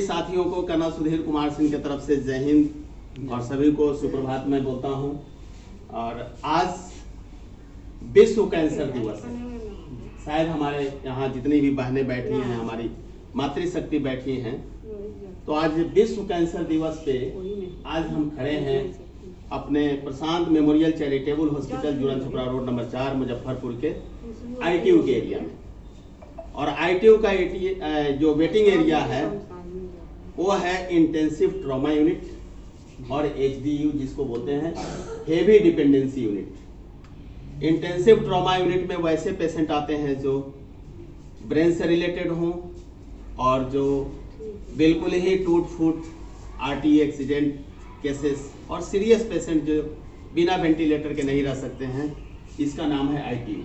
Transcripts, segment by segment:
साथियों को कर्नल सुधीर कुमार सिंह की तरफ से जय हिंद और सभी को सुप्रभात में बोलता हूं। और आज विश्व कैंसर दिवस है। शायद हमारे यहाँ जितनी भी बहनें बैठी हैं, हमारी मातृशक्ति बैठी हैं, तो आज विश्व कैंसर दिवस पे आज हम खड़े हैं अपने Prashant memorial charitable hospital Judan Chhapra road number 4 Muzaffarpur के ITU के एरिया में। और ITU का जो वेटिंग एरिया है वो है इंटेंसिव ट्रॉमा यूनिट और HDU जिसको बोलते हैं heavy dependency unit. Intensive trauma unit में वैसे पेशेंट आते हैं जो ब्रेन से रिलेटेड हों और जो बिल्कुल ही टूट फूट RT एक्सीडेंट केसेस और सीरियस पेशेंट जो बिना वेंटिलेटर के नहीं रह सकते हैं, इसका नाम है ITU।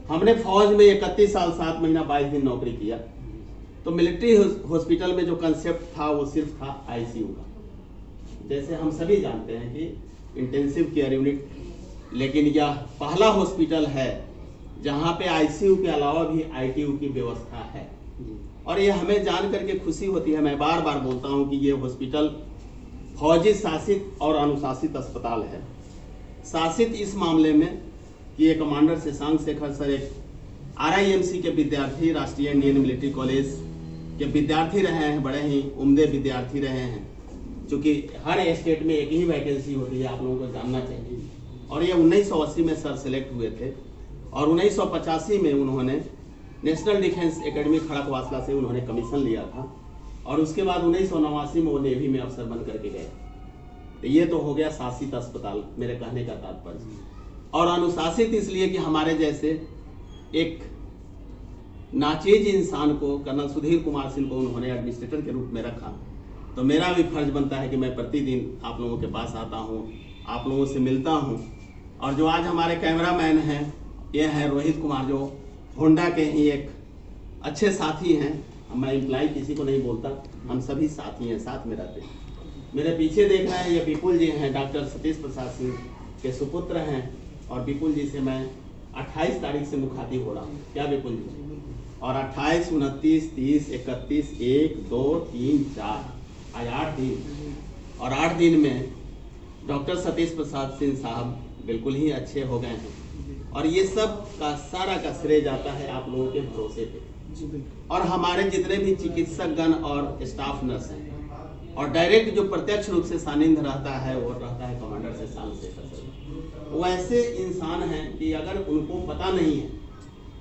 हमने फौज में 31 साल 7 महीना 22 दिन नौकरी किया, तो मिलिट्री हॉस्पिटल में जो कंसेप्ट था वो सिर्फ था ICU का। जैसे हम सभी जानते हैं कि इंटेंसिव केयर यूनिट, लेकिन यह पहला हॉस्पिटल है जहां पे ICU के अलावा भी ITU की व्यवस्था है। और ये हमें जान करके खुशी होती है। मैं बार बार बोलता हूं कि ये हॉस्पिटल फौजी शासित और अनुशासित अस्पताल है। शासित इस मामले में कि ये कमांडर शशांक शेखर सर एक RIMC के विद्यार्थी, राष्ट्रीय इंडियन मिलिट्री कॉलेज के विद्यार्थी रहे हैं, बड़े ही उम्दे विद्यार्थी रहे हैं। क्योंकि हर स्टेट में एक ही वैकेंसी होती है, आप लोगों को जानना चाहिए। और ये 1980 में सर सेलेक्ट हुए थे और 1985 में उन्होंने नेशनल डिफेंस एकेडमी खड़कवासला से उन्होंने कमीशन लिया था। और उसके बाद 1989 में वो नेवी में अफसर बन करके गए। तो ये तो हो गया शासित अस्पताल, मेरे कहने का तात्पर्य। और अनुशासित इसलिए कि हमारे जैसे एक नाचीज इंसान को, कर्नल सुधीर कुमार सिंह को उन्होंने एडमिनिस्ट्रेटर के रूप में रखा। तो मेरा भी फर्ज बनता है कि मैं प्रतिदिन आप लोगों के पास आता हूँ, आप लोगों से मिलता हूँ। और जो आज हमारे कैमरामैन हैं, ये हैं रोहित कुमार, जो होंडा के ही एक अच्छे साथी हैं। मैं इम्प्लाई किसी को नहीं बोलता, हम सभी साथी हैं, साथ में रहते हैं। मेरे पीछे देख रहे हैं ये विपुल जी हैं, डॉक्टर सतीश प्रसाद सिंह के सुपुत्र हैं। और विपुल जी से मैं 28 तारीख से मुखातिब हो रहा हूँ। क्या विपुल जी? और 28, 29, 30, 31, 1, 2, 3, 4 आज 8 दिन। और 8 दिन में डॉक्टर सतीश प्रसाद सिंह साहब बिल्कुल ही अच्छे हो गए हैं। और ये सब का सारा का श्रेय जाता है आप लोगों के भरोसे पे। और हमारे जितने भी चिकित्सक गण और स्टाफ नर्स हैं, और डायरेक्ट जो प्रत्यक्ष रूप से सानिध्य रहता है वो रहता है कमांडर शशांक शेखर सर। वो ऐसे इंसान हैं कि अगर उनको पता नहीं है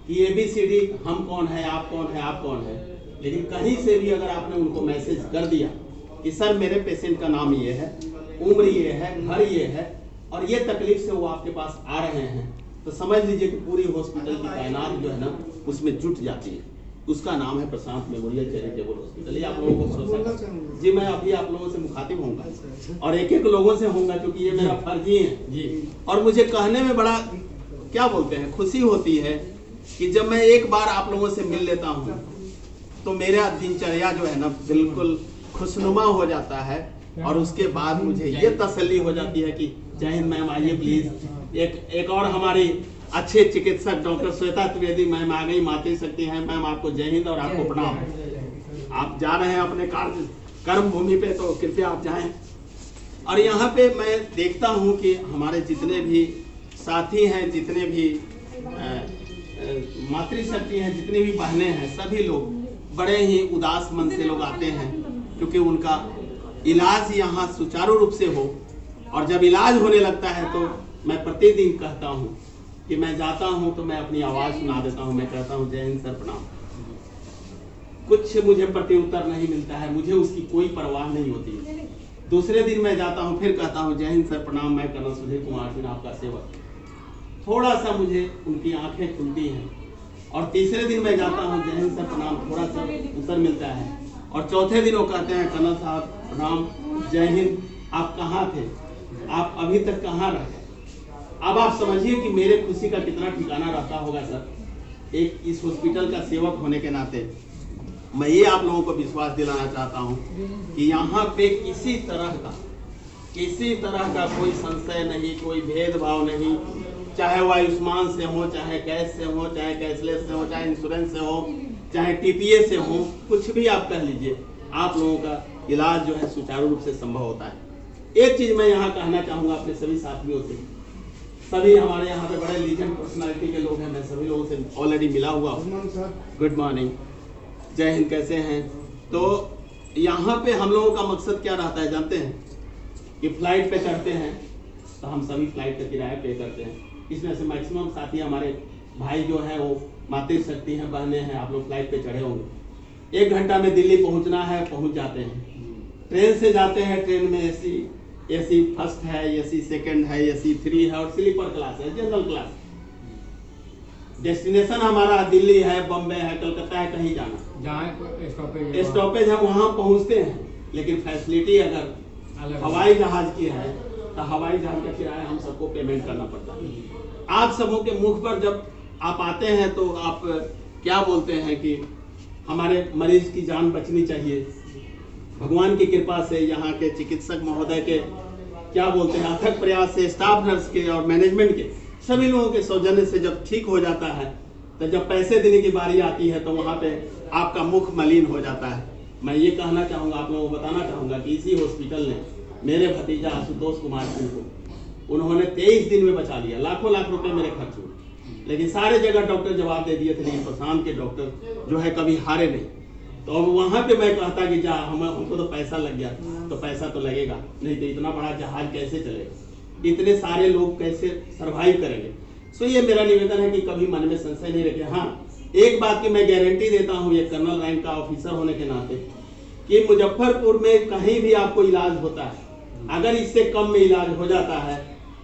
कि ABCD हम कौन है, आप कौन है, आप कौन है, लेकिन कहीं से भी अगर आपने उनको मैसेज कर दिया कि सर मेरे पेशेंट का नाम ये है, उम्र ये है, घर ये है और ये तकलीफ से वो आपके पास आ रहे हैं, तो समझ लीजिए कि पूरी हॉस्पिटल की कायनात जो है ना उसमें जुट जाती है। उसका नाम है प्रशांत मेमोरियल चैरिटेबल हॉस्पिटल। ये आप लोगों को सोचा जी, मैं अभी आप लोगों से मुखातिब होऊंगा और एक एक लोगों से होऊंगा, क्योंकि ये मेरा फर्ज ही है जी। और मुझे कहने में बड़ा क्या बोलते हैं खुशी होती है कि जब मैं एक बार आप लोगों से मिल लेता हूँ तो मेरा दिनचर्या जो है ना बिल्कुल खुशनुमा हो जाता है। और उसके बाद मुझे ये तसल्ली हो जाती है कि जय हिंद मैम, आइए प्लीज। एक और हमारी अच्छे चिकित्सक डॉक्टर श्वेता त्रिवेदी मैम आ गई, मातृशक्ति हैं मैम, आपको जय हिंद और आपको प्रणाम। आप जा रहे हैं अपने कर्म भूमि पे, तो कृपया आप जाएं। और यहाँ पे मैं देखता हूँ कि हमारे जितने भी साथी हैं, जितने भी मातृशक्ति हैं, जितनी भी बहनें हैं, सभी लोग बड़े ही उदास मन से लोग आते हैं, क्योंकि उनका इलाज यहाँ सुचारू रूप से हो। और जब इलाज होने लगता है तो मैं प्रतिदिन कहता हूँ कि मैं जाता हूं तो मैं अपनी आवाज सुना देता हूं, मैं कहता हूं जय हिंद सर प्रणाम। कुछ मुझे प्रत्युत्तर नहीं मिलता है, मुझे उसकी कोई परवाह नहीं होती। दूसरे दिन मैं जाता हूं, फिर कहता हूं जय हिंद सर प्रणाम, मैं कर्नल सुधीर कुमार सिंह आपका सेवक। थोड़ा सा मुझे उनकी आंखें खुलती हैं। और तीसरे दिन मैं जाता हूं, जय हिंद सर प्रणाम, थोड़ा सा उत्तर मिलता है। और चौथे दिन वो कहते हैं कर्नल साहब प्रणाम, जय हिंद, आप कहाँ थे, आप अभी तक कहाँ रहे। अब आप समझिए कि मेरे खुशी का कितना ठिकाना रहता होगा सर। एक इस हॉस्पिटल का सेवक होने के नाते मैं ये आप लोगों को विश्वास दिलाना चाहता हूँ कि यहाँ पे किसी तरह का कोई संशय नहीं, कोई भेदभाव नहीं। चाहे वो आयुष्मान से हो, चाहे कैश से हो, चाहे कैशलेस से हो, चाहे इंश्योरेंस से हो, चाहे TPA से हो, कुछ भी आप कह लीजिए, आप लोगों का इलाज जो है सुचारू रूप से संभव होता है। एक चीज मैं यहाँ कहना चाहूँगा अपने सभी साथियों से, सभी हमारे यहाँ पे बड़े लीजेंड पर्सनालिटी के लोग हैं, मैं सभी लोगों से ऑलरेडी मिला हुआ हूँ। गुड मॉर्निंग, जय हिंद, कैसे हैं? तो यहाँ पे हम लोगों का मकसद क्या रहता है जानते हैं कि फ्लाइट पे चढ़ते हैं तो हम सभी फ्लाइट का किराया पे करते हैं। इसमें से मैक्सिमम साथी हमारे भाई जो हैं वो मातृशक्ति हैं, बहनें हैं, आप लोग फ्लाइट पे चढ़े होंगे। 1 घंटा में दिल्ली पहुँचना है, पहुँच जाते हैं। ट्रेन से जाते हैं, ट्रेन में एसी फर्स्ट है, एसी सेकंड है, एसी 3 है और स्लीपर क्लास है, जनरल क्लास। डेस्टिनेशन हमारा दिल्ली है, बम्बे है, कलकत्ता है, कहीं जाना जहाँ स्टॉपेज है वहाँ पहुँचते हैं। लेकिन फैसिलिटी अगर हवाई जहाज की है तो हवाई जहाज का किराया हम सबको पेमेंट करना पड़ता है। आप सबों के मुख पर जब आप आते हैं तो आप क्या बोलते हैं कि हमारे मरीज की जान बचनी चाहिए। भगवान की कृपा से यहाँ के चिकित्सक महोदय के क्या बोलते हैं अथक प्रयास से, स्टाफ नर्स के और मैनेजमेंट के सभी लोगों के सौजन्य से जब ठीक हो जाता है तो जब पैसे देने की बारी आती है तो वहाँ पे आपका मुख मलिन हो जाता है। मैं ये कहना चाहूँगा, आप लोगों को बताना चाहूँगा कि इसी हॉस्पिटल ने मेरे भतीजा आशुतोष कुमार सिंह को उन्होंने 23 दिन में बचा लिया। लाखों लाख रुपए मेरे खर्च हुए, लेकिन सारे जगह डॉक्टर जवाब दे दिए थे, लेकिन प्रशांत के डॉक्टर जो है कभी हारे नहीं। तो अब वहाँ पे मैं कहता कि जा हमको तो पैसा लग गया, तो पैसा तो लगेगा, नहीं तो इतना बड़ा जहाज कैसे चलेगा, इतने सारे लोग कैसे सरवाइव करेंगे। सो ये मेरा निवेदन है कि कभी मन में संशय नहीं रखे। हाँ, एक बात की मैं गारंटी देता हूँ ये कर्नल रैंक का ऑफिसर होने के नाते कि मुजफ्फरपुर में कहीं भी आपको इलाज होता है, अगर इससे कम में इलाज हो जाता है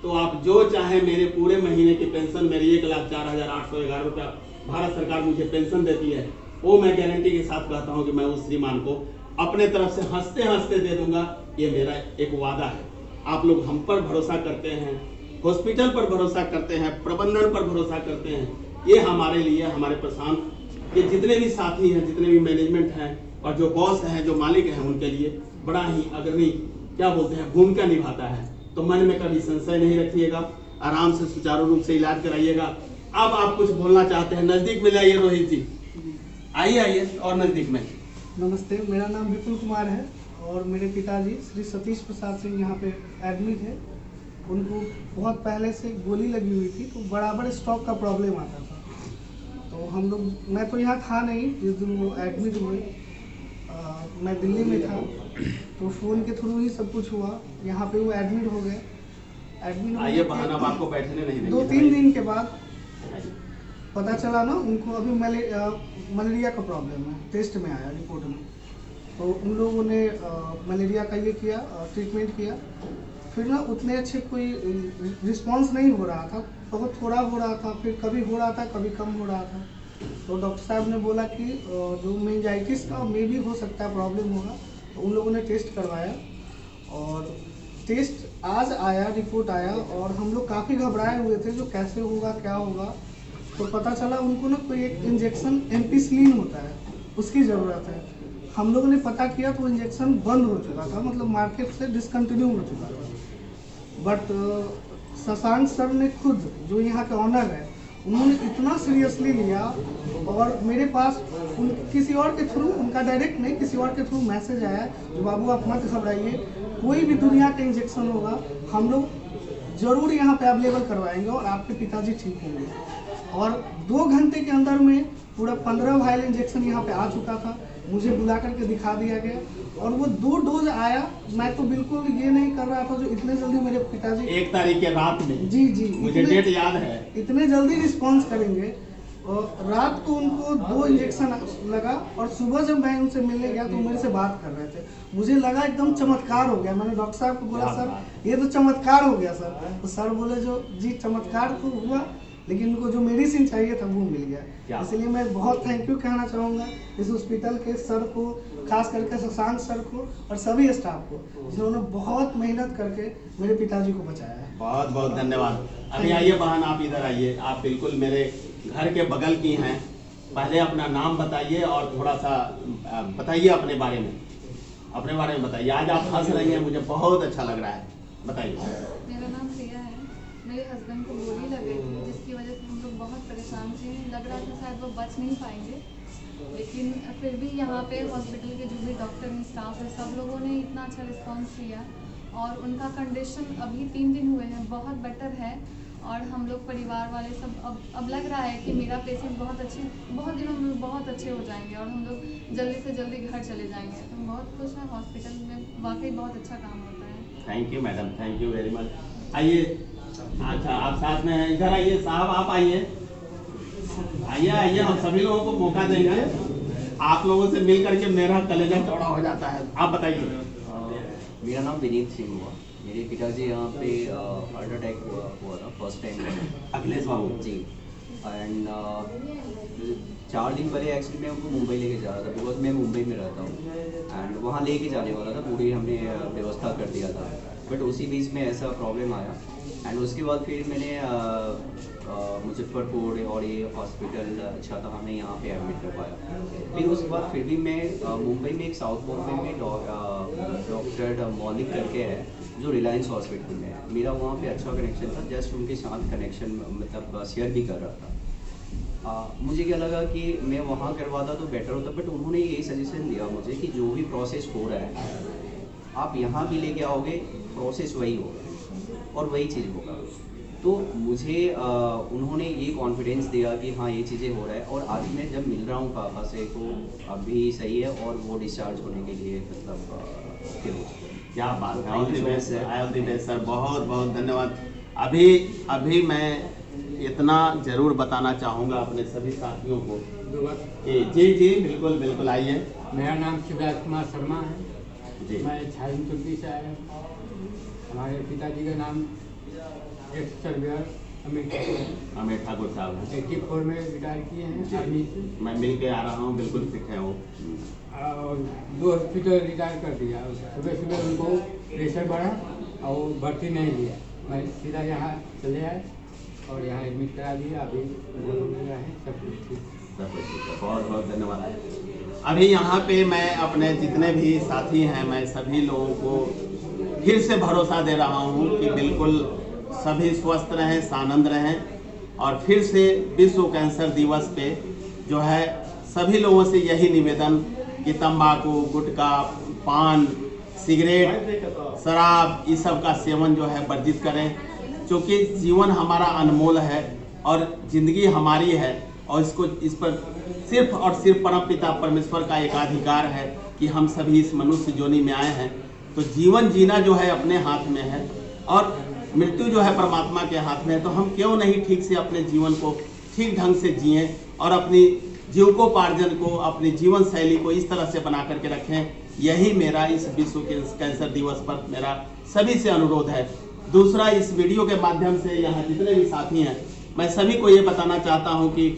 तो आप जो चाहे, मेरे पूरे महीने की पेंशन मेरी 1,04,811 रुपया भारत सरकार मुझे पेंशन देती है, वो मैं गारंटी के साथ कहता हूं कि मैं उस श्रीमान को अपने तरफ से हंसते हंसते दे दूंगा। ये मेरा एक वादा है। आप लोग हम पर भरोसा करते हैं, हॉस्पिटल पर भरोसा करते हैं, प्रबंधन पर भरोसा करते हैं। ये हमारे लिए, हमारे प्रशांत के जितने भी साथी हैं, जितने भी मैनेजमेंट हैं और जो बॉस हैं, जो मालिक हैं, उनके लिए बड़ा ही अग्रणी क्या बोलते हैं भूमिका निभाता है। तो मन में कभी संशय नहीं रखिएगा, आराम से सुचारू रूप से इलाज कराइएगा। अब आप कुछ बोलना चाहते हैं, नजदीक में लाइए रोहित जी, आइए और नजदीक में। नमस्ते, मेरा नाम विपुल कुमार है और मेरे पिताजी श्री सतीश प्रसाद सिंह यहाँ पे एडमिट है। उनको बहुत पहले से गोली लगी हुई थी, तो बराबर स्टॉक का प्रॉब्लम आता था। तो हम लोग, मैं तो यहाँ था नहीं जिस दिन वो एडमिट हुए, मैं दिल्ली में था, तो फ़ोन के थ्रू ही सब कुछ हुआ। यहाँ पे वो एडमिट हो गए। एडमिट आइए बहाना आपको बैठने नहीं देंगे। 2-3 दिन के बाद पता चला ना उनको अभी मलेरिया का प्रॉब्लम है, टेस्ट में आया रिपोर्ट में। तो उन लोगों ने मलेरिया का ये किया, ट्रीटमेंट किया। फिर ना उतने अच्छे कोई रिस्पांस नहीं हो रहा था, बहुत थोड़ा हो रहा था, फिर कभी हो रहा था, कभी कम हो रहा था। तो डॉक्टर साहब ने बोला कि जो मेनिंजाइटिस का मे भी हो सकता है प्रॉब्लम होगा। तो उन लोगों ने टेस्ट करवाया और टेस्ट आज आया, रिपोर्ट आया और हम लोग काफ़ी घबराए हुए थे जो कैसे होगा, क्या होगा। तो पता चला उनको ना कोई एक इंजेक्शन एम्पिसिलिन होता है, उसकी ज़रूरत है। हम लोगों ने पता किया तो इंजेक्शन बंद हो चुका था, मतलब मार्केट से डिसकंटिन्यू हो चुका था। बट शशांक सर ने खुद, जो यहाँ के ऑनर है, उन्होंने इतना सीरियसली लिया और मेरे पास किसी और के थ्रू, उनका डायरेक्ट नहीं, किसी और के थ्रू मैसेज आया जो बाबू आप मत घबराइए, कोई भी दुनिया का इंजेक्शन होगा हम लोग ज़रूर यहाँ पे अवेलेबल करवाएंगे और आपके पिताजी ठीक होंगे। और 2 घंटे के अंदर में पूरा 15 वायल इंजेक्शन यहाँ पे आ चुका था। मुझे बुला करके दिखा दिया गया और वो 2 डोज आया। मैं तो बिल्कुल ये नहीं कर रहा था जो इतने जल्दी मेरे पिताजी 1 तारीख के रात में, जी मुझे डेट याद है, इतने जल्दी रिस्पांस करेंगे। और रात को उनको 2 इंजेक्शन लगा और सुबह जब मैं उनसे मिलने गया तो मेरे से बात कर रहे थे। मुझे लगा एकदम चमत्कार हो गया। मैंने डॉक्टर साहब को बोला सर ये तो चमत्कार हो गया सर। तो सर बोले जो जी चमत्कार तो हुआ, लेकिन उनको जो मेडिसिन चाहिए था वो मिल गया। इसलिए मैं बहुत थैंक यू कहना चाहूँगा इस हॉस्पिटल के सर को, खास करके शशांक सर को और सभी स्टाफ को, जिन्होंने बहुत मेहनत करके मेरे पिताजी को बचाया है। बहुत बहुत धन्यवाद। अभी आइए बहन, आप इधर आइए, आप बिल्कुल मेरे घर के बगल की हैं। पहले अपना नाम बताइए और थोड़ा सा बताइए अपने बारे में, बताइए। आज आप हंस रही हैं, मुझे बहुत अच्छा लग रहा है, बताइए। मेरा नाम प्रिया है। मेरे हस्बैंड को गोली लग गई थी जिसकी वजह से हम लोग बहुत परेशान थे। लग रहा था शायद वो बच नहीं पाएंगे। लेकिन फिर भी यहाँ पे हॉस्पिटल के जो भी डॉक्टर हैं, स्टाफ है, सब लोगों ने इतना अच्छा रिस्पांस किया और उनका कंडीशन अभी 3 दिन हुए हैं बहुत बेटर है। और हम लोग परिवार वाले सब अब लग रहा है कि मेरा पेशेंट बहुत दिनों में बहुत अच्छे हो जाएंगे और हम लोग जल्दी से जल्दी घर चले जाएंगे। तो हम बहुत खुश हैं, हॉस्पिटल में वाकई बहुत अच्छा काम होता है। Thank you madam, thank you very much. आइए, अच्छा आप साथ में हैं, इधर आइए साहब, आप आइए आइए आइए, हम सभी लोगों को मौका देंगे। आप लोगों से मिल करके मेरा कलेजा चौड़ा हो जाता है। आप बताइए। मेरा नाम विनीत सिंह हुआ। मेरे पिताजी यहाँ पे हार्ट अटैक हुआ था first time Akhilesh Babu ji. And 4 दिन पहले एक्चुअली मैं उनको मुंबई लेके जा रहा था, बिकॉज मैं मुंबई में रहता हूँ एंड वहाँ लेके जाने वाला था, पूरी हमने व्यवस्था कर दिया था। बट उसी बीच में ऐसा प्रॉब्लम आया एंड उसके बाद फिर मैंने मुजफ्फरपुर और ये हॉस्पिटल अच्छा था, हमें यहाँ पे एडमिट कर पाया। फिर उसके बाद फिर भी मैं मुंबई में एक साउथ बॉम्बे में डॉक्टर मौलिक करके है जो रिलायंस हॉस्पिटल में है। मेरा वहाँ पे अच्छा कनेक्शन था, जस्ट उनके साथ कनेक्शन मतलब शेयर भी कर रहा था। मुझे क्या लगा कि मैं वहाँ करवाता तो बेटर होता, बट उन्होंने यही सजेशन दिया मुझे कि जो भी प्रोसेस हो रहा है आप यहाँ भी लेके आओगे, प्रोसेस वही होगा और वही चीज़ होगा। तो मुझे उन्होंने ये कॉन्फिडेंस दिया कि हाँ ये चीज़ें हो रहा है। और आज मैं जब मिल रहा हूँ पापा से तो अभी सही है और वो डिस्चार्ज होने के लिए मतलब फिर हो चुके हैं। क्या बात है, ऑल द बेस्ट है, ऑल द बेस्ट सर, बहुत बहुत धन्यवाद। अभी मैं इतना जरूर बताना चाहूँगा अपने सभी साथियों को कि जी जी बिल्कुल बिल्कुल आइए। मेरा नाम शिवराज कुमार शर्मा है जी। मैं छाइन तुर्की से आया हूँ। हमारे पिताजी का नाम एक्स सर्वेयर अमित ठाकुर साहब हैं। 84 में रिटायर किए हैं आर्मी से मैं मिल के आ रहा हूँ, बिल्कुल फिट है वो। और 2 हॉस्पिटल रिटायर कर दिया। सुबह उनको प्रेशर बढ़ा और वो भर्ती नहीं लिया, मैं सीधा यहाँ चले आए और यहाँ एडमिट करा दिया। अभी सब कुछ ठीक, सब कुछ ठीक है, बहुत बहुत धन्यवाद। अभी यहाँ पे मैं अपने जितने भी साथी हैं, मैं सभी लोगों को फिर से भरोसा दे रहा हूँ कि बिल्कुल सभी स्वस्थ रहें, सानंद रहें। और फिर से विश्व कैंसर दिवस पे जो है सभी लोगों से यही निवेदन कि तंबाकू, गुटखा, पान, सिगरेट, शराब इस सब का सेवन जो है वर्जित करें, क्योंकि जीवन हमारा अनमोल है और ज़िंदगी हमारी है और इस पर सिर्फ और सिर्फ परमपिता परमेश्वर का एकाधिकार है कि हम सभी इस मनुष्य जोनि में आए हैं। तो जीवन जीना जो है अपने हाथ में है और मृत्यु जो है परमात्मा के हाथ में है। तो हम क्यों नहीं ठीक से अपने जीवन को ठीक ढंग से जिएं और अपनी जीविकोपार्जन को, अपनी जीवन शैली को इस तरह से बना करके रखें। यही मेरा इस विश्व कैंसर दिवस पर मेरा सभी से अनुरोध है। दूसरा, इस वीडियो के माध्यम से यहाँ जितने भी साथी हैं, मैं सभी को ये बताना चाहता हूँ कि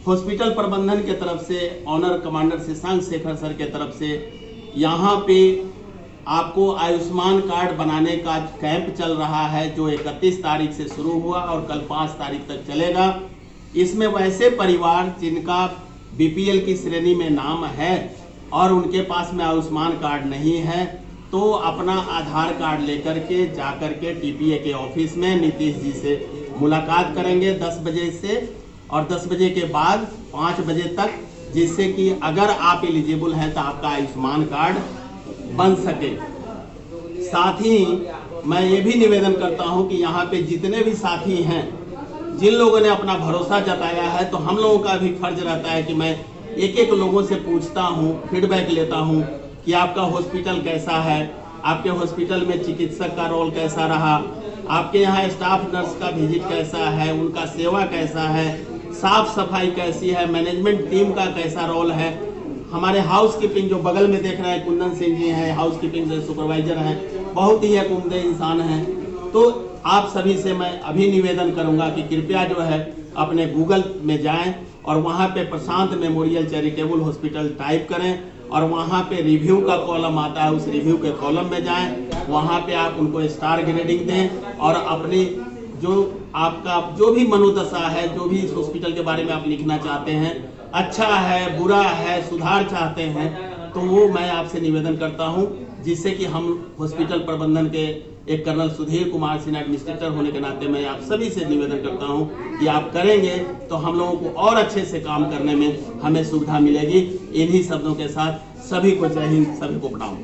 हॉस्पिटल प्रबंधन के तरफ से, honour commander Shashank Shekhar sir के तरफ से यहाँ पे आपको आयुष्मान कार्ड बनाने का कैंप चल रहा है, जो 31 तारीख से शुरू हुआ और कल 5 तारीख तक चलेगा। इसमें वैसे परिवार जिनका बीपीएल की श्रेणी में नाम है और उनके पास में आयुष्मान कार्ड नहीं है, तो अपना आधार कार्ड लेकर के जाकर के टीपीए के ऑफिस में नीतीश जी से मुलाकात करेंगे 10 बजे से और 10 बजे के बाद 5 बजे तक, जिससे कि अगर आप एलिजिबल हैं तो आपका आयुष्मान कार्ड बन सके। साथ ही मैं ये भी निवेदन करता हूं कि यहाँ पे जितने भी साथी हैं, जिन लोगों ने अपना भरोसा जताया है, तो हम लोगों का भी फर्ज रहता है कि मैं एक एक लोगों से पूछता हूँ, फीडबैक लेता हूँ कि आपका हॉस्पिटल कैसा है, आपके हॉस्पिटल में चिकित्सक का रोल कैसा रहा, आपके यहाँ स्टाफ नर्स का विजिट कैसा है, उनका सेवा कैसा है, साफ सफाई कैसी है, मैनेजमेंट टीम का कैसा रोल है। हमारे हाउस कीपिंग जो बगल में देख रहे हैं कुंदन सिंह जी हैं, हाउस कीपिंग से सुपरवाइजर हैं, बहुत ही एक उम्दा इंसान हैं। तो आप सभी से मैं अभी निवेदन करूंगा कि कृपया जो है अपने गूगल में जाएं और वहां पे प्रशांत मेमोरियल चैरिटेबल हॉस्पिटल टाइप करें और वहां पे रिव्यू का कॉलम आता है, उस रिव्यू के कॉलम में जाएं, वहां पे आप उनको स्टार ग्रेडिंग दें और अपनी जो आपका जो भी मनोदशा है, जो भी इस हॉस्पिटल के बारे में आप लिखना चाहते हैं, अच्छा है, बुरा है, सुधार चाहते हैं, तो वो मैं आपसे निवेदन करता हूं, जिससे कि हम हॉस्पिटल प्रबंधन के एक कर्नल सुधीर कुमार सिन्हा एडमिनिस्ट्रेटर होने के नाते मैं आप सभी से निवेदन करता हूं कि आप करेंगे तो हम लोगों को और अच्छे से काम करने में हमें सुविधा मिलेगी। इन्हीं शब्दों के साथ सभी को जय हिंद, सभी को प्रणाम।